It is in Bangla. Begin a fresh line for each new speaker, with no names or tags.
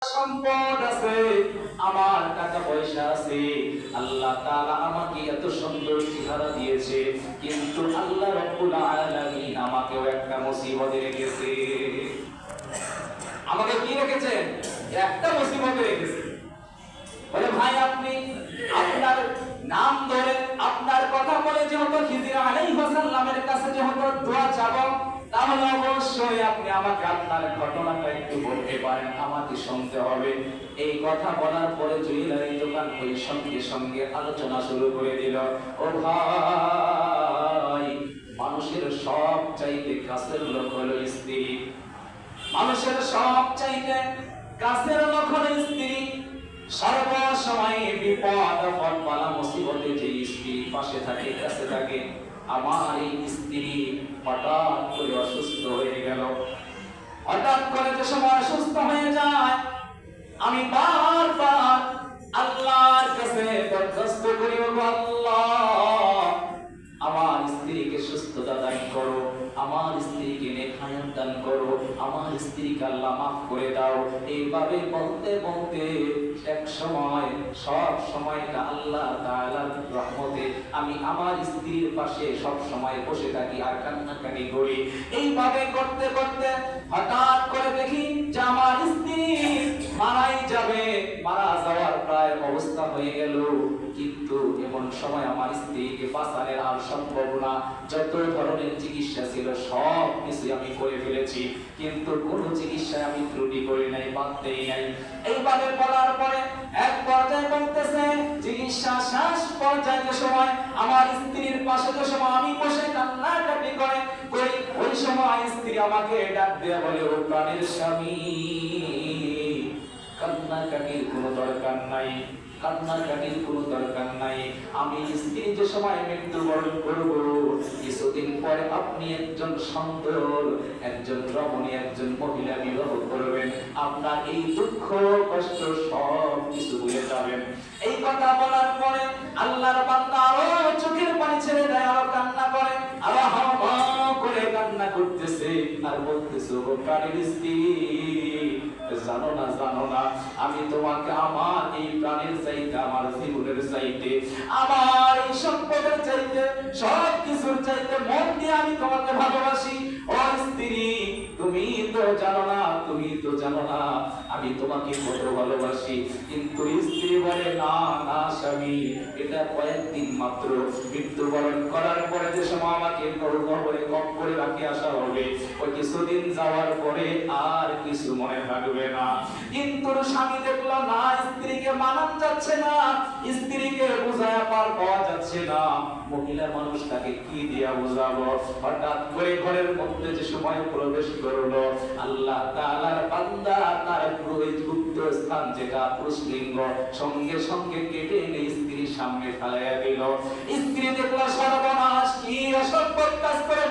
সম্পদ আছে, আমার টাকা পয়সা আছে, আল্লাহ তাআলা আমাকে এত সুন্দর চেহারা দিয়েছে, কিন্তু আল্লাহ রাব্বুল আলামিন আমাকেও একটা মুসিবতে রেখেছে। আমাকে কি রেখেছেন? একটা মুসিবতে রেখেছে। বলে ভাই, আপনি আপনার নাম ধরে আপনার কথা বলে যেহেতু খিজির আলাইহিস সালামের কাছে যেহেতু দোয়া চাবো, তাহলে অবশ্যই আপনি আমাকে আপনার ঘটনাটা একটু বলতে পারেন, আমাকে শুনতে হবে। এই কথা বলার পরে জুয়েলারি দোকান ওই সঙ্গে সঙ্গে আলোচনা শুরু করে দিল। ও ভাই, মানুষের সব চাইতে কাছের লোক হলো স্ত্রী। মানুষের সব চাইতে কাছের লোক হলো স্ত্রী। সর্বসময় বিপদ আপদ বালা মুসিবতে যে স্ত্রী পাশে থাকে, কাছে থাকে, আমার এই স্ত্রী হঠাৎ করে অসুস্থ হয়ে গেল। হঠাৎ করে যে সময় অসুস্থ হয়ে যায়, আমি বারবার আল্লাহর কাছে দরখাস্ত করি, আল্লাহ আমার স্ত্রীকে সুস্থতা দান করো, আমার স্ত্রীকে নেখায়াত দান করো, আমার স্ত্রীকে আল্লাহ মাফ করে দাও। এইভাবে বলতে বলতে এক সময় সব সময়টা আল্লাহ তাআলার রহমতে আমি আমার স্ত্রীর পাশে সব সময় বসে থাকি আর কান্নাকাটি করি। এইভাবে করতে করতে হঠাৎ করে দেখি যে আমার স্ত্রী মারাই যাবে, মারা যাওয়ার প্রায় অবস্থা হয়ে গেল। কিন্তু এমন সময় আমার স্ত্রীকে বাঁচানোর আর সম্ভব না। যত ধরনের চিকিৎসা ছিল সব কিছু আমি করে ফেলেছি, কিন্তু কোনো চিকিৎসায় আমি ত্রুটি করি নাই, বাদ দেই নাই। এইভাবে বলার পরে এক পর্যায়ে বলতেছে, চিকিৎসা শেষ পর্যায়ে সময় আমার স্ত্রীর পাশে যে সময় আমি বসে কান্নাকাটি করে করি, ওই সময় স্ত্রী আমাকে ডাক দিয়ে বলে, ও প্রাণের স্বামী, কান্নাকাটির কোনো দরকার নাই, কান্নাকাটির কোনো দরকার নাই। আমি স্ত্রী যে সময় মৃত্যুবরণ করব, কিছুদিন পরে আপনি একজন সুন্দর, একজন রমণী, একজন মহিলা বিবাহ করবেন। আপনার এই দুঃখ কষ্ট সব কিছু ভুলে যাবেন। এই কথা বলার পরে আল্লাহর বান্দা আরো চোখের পানি ছেড়ে দেয়, আরো কান্না করে, আরো হাওয়া করে কান্না করতেছে আর বলতেছে, ও প্রাণের স্ত্রী, জানো না, জানো না, আমি তোমাকে আমার এই প্রাণের চাইতে, আমার জীবনের চাইতে, আমার এই সম্পদের চাইতে, সব কিছুর চাইতে মন দিয়ে আমি তোমাকে ভালোবাসি। ও স্ত্রী, তুমি তো জানো না, তুমি তো জানো না আমি তোমাকে কত ভালোবাসি। কিন্তু স্ত্রী বলে, না না স্বামী, এটা কয়েকদিন মাত্র, মৃত্যুবরণ করার পরে যে সময় আমাকে কবরে কবরে রাখে আসা হবে, ওই কিছুদিন যাওয়ার পরে আর কিছু মনে থাকবে না। কিন্তু স্বামী দেখলো না, স্ত্রীকে মানান যাচ্ছে না, স্ত্রীকে বোঝায় পার পাওয়া যাচ্ছে না। মহিলা মানুষটাকে কি দিয়া বোঝাবো? হঠাৎ করে ঘরের মধ্যে যে সময় প্রবেশ করলো, আল্লাহ তাআলার বান্দা তার গুপ্ত স্থান যেটা পুরুষলিঙ্গ সঙ্গে সঙ্গে কেটে এনে স্ত্রীর সামনে ফেলাইয়া দিল। স্ত্রী দেখলো, সর্বনাশ, কি অসভ্য কাজ করে